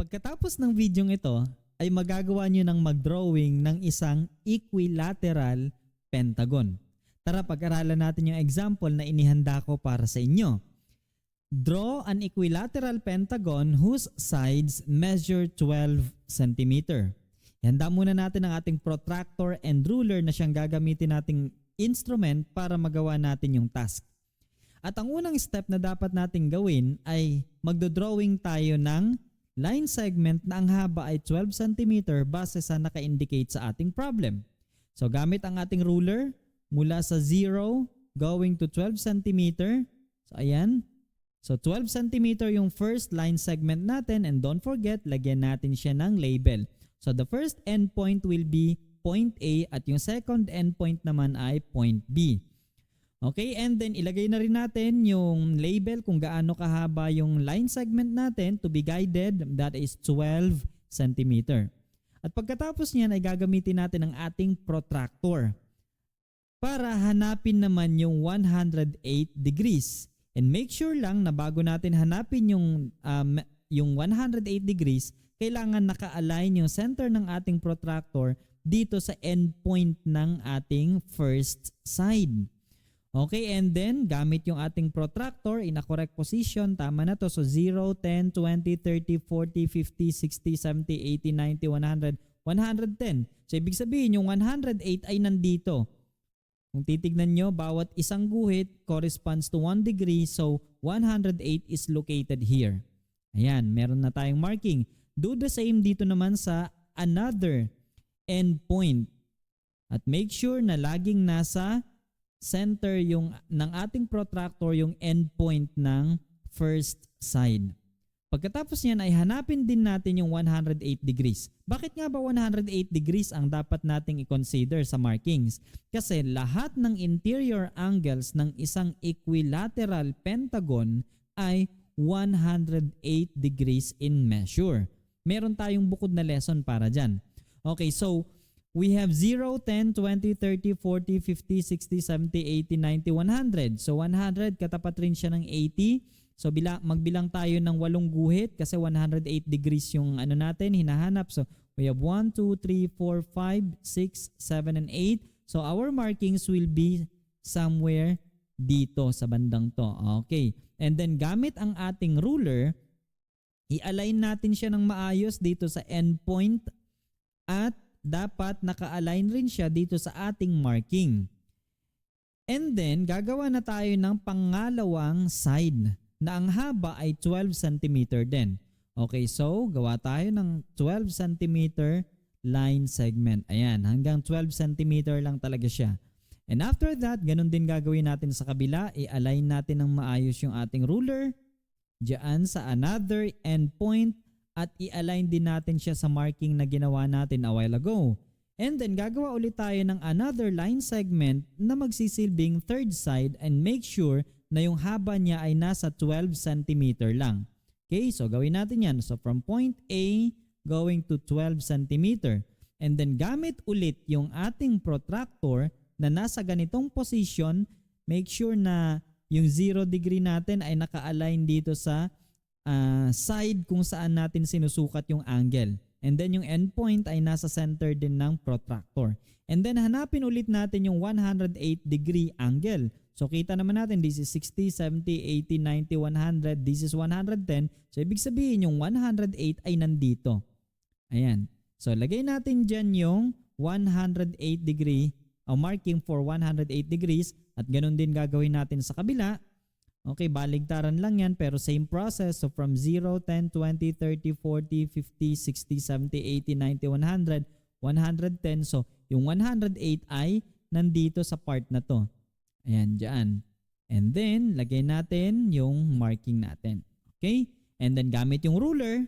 Pagkatapos ng videong ito ay magagawa nyo ng mag-drawing ng isang equilateral pentagon. Tara pag-aralan natin yung example na inihanda ko para sa inyo. Draw an equilateral pentagon whose sides measure 12 cm. Ihanda muna natin ang ating protractor and ruler na siyang gagamitin nating instrument para magawa natin yung task. At ang unang step na dapat nating gawin ay magdo-drawing tayo ng line segment na ang haba ay 12 cm base sa naka-indicate sa ating problem. So gamit ang ating ruler mula sa 0 going to 12 cm. So ayan. So 12 cm yung first line segment natin, and don't forget, lagyan natin siya ng label. So the first endpoint will be point A at yung second endpoint naman ay point B. Okay, and then ilagay na rin natin yung label kung gaano kahaba yung line segment natin to be guided, that is 12 cm. At pagkatapos niyan ay gagamitin natin ang ating protractor para hanapin naman yung 108 degrees. And make sure lang na bago natin hanapin yung 108 degrees, kailangan naka-align yung center ng ating protractor dito sa endpoint ng ating first side. Okay, and then gamit yung ating protractor in a correct position, tama na to. So 0, 10, 20, 30, 40, 50, 60, 70, 80, 90, 100, 110. So ibig sabihin yung 108 ay nandito. Kung titignan nyo, bawat isang guhit corresponds to 1 degree. So 108 is located here. Ayan, meron na tayong marking. Do the same dito naman sa another endpoint. At make sure na laging nasa center yung ng ating protractor yung endpoint ng first side. Pagkatapos niyan ay hanapin din natin yung 108 degrees. Bakit nga ba 108 degrees ang dapat nating i-consider sa markings? Kasi lahat ng interior angles ng isang equilateral pentagon ay 108 degrees in measure. Meron tayong bukod na lesson para dyan. Okay, so we have 0, 10, 20, 30, 40, 50, 60, 70, 80, 90, 100. So 100 katapat rin siya ng 80. So magbilang tayo ng 8 guhit kasi 108 degrees yung ano natin hinahanap. So we have 1, 2, 3, 4, 5, 6, 7, and 8. So our markings will be somewhere dito sa bandang to. Okay. And then gamit ang ating ruler, i-align natin siya ng maayos dito sa endpoint at dapat naka-align rin siya dito sa ating marking. And then, gagawa na tayo ng pangalawang side na ang haba ay 12 cm din. Okay, so gawa tayo ng 12 cm line segment. Ayan, hanggang 12 cm lang talaga siya. And after that, ganun din gagawin natin sa kabila. I-align natin ng maayos yung ating ruler diyan sa another endpoint. At i-align din natin siya sa marking na ginawa natin a while ago. And then gagawa ulit tayo ng another line segment na magsisilbing third side, and make sure na yung haba niya ay nasa 12 cm lang. Okay, so gawin natin yan. So from point A going to 12 cm. And then gamit ulit yung ating protractor na nasa ganitong position, make sure na yung 0 degree natin ay naka-align dito sa side kung saan natin sinusukat yung angle. And then yung endpoint ay nasa center din ng protractor. And then hanapin ulit natin yung 108 degree angle. So kita naman natin, this is 60, 70, 80, 90, 100. This is 110. So ibig sabihin yung 108 ay nandito. Ayan. So lagay natin dyan yung 108 degree o marking for 108 degrees. At ganun din gagawin natin sa kabila. Okay, baligtaran lang yan pero same process. So from 0, 10, 20, 30, 40, 50, 60, 70, 80, 90, 100, 110. So yung 108 ay nandito sa part na to. Ayan, dyan. And then, lagay natin yung marking natin. Okay? And then gamit yung ruler.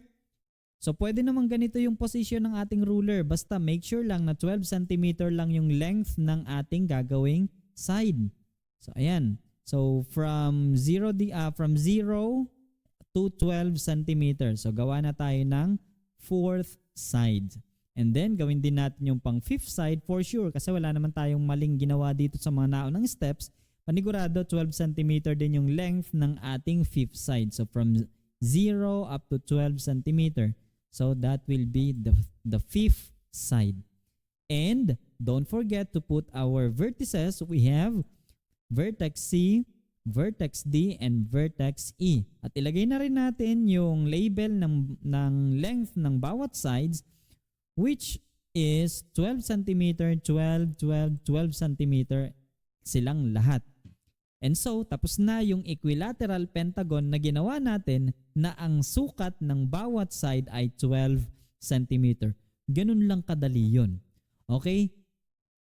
So pwede naman ganito yung position ng ating ruler. Basta make sure lang na 12 cm lang yung length ng ating gagawing side. So ayan. So from 0 to 12 cm. So gawa na tayo ng fourth side. And then gawin din natin yung pang fifth side for sure kasi wala naman tayong maling ginawa dito sa mga naunang steps. Panigurado 12 cm din yung length ng ating fifth side. So from 0 up to 12 cm. So that will be the fifth side. And don't forget to put our vertices. We have vertex C, vertex D, and vertex E. At ilagay na rin natin yung label ng length ng bawat sides, which is 12 cm, 12, 12, 12 cm silang lahat. And so, tapos na yung equilateral pentagon na ginawa natin na ang sukat ng bawat side ay 12 cm. Ganun lang kadali yun. Okay?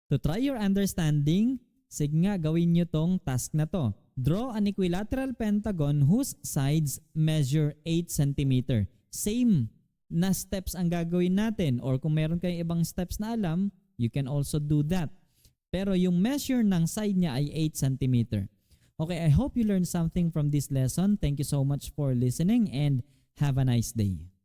To try your understanding, sige nga gawin nyo tong task na to. Draw an equilateral pentagon whose sides measure 8 cm. Same na steps ang gagawin natin, or kung meron kayong ibang steps na alam, you can also do that. Pero yung measure ng side niya ay 8 cm. Okay, I hope you learned something from this lesson. Thank you so much for listening and have a nice day.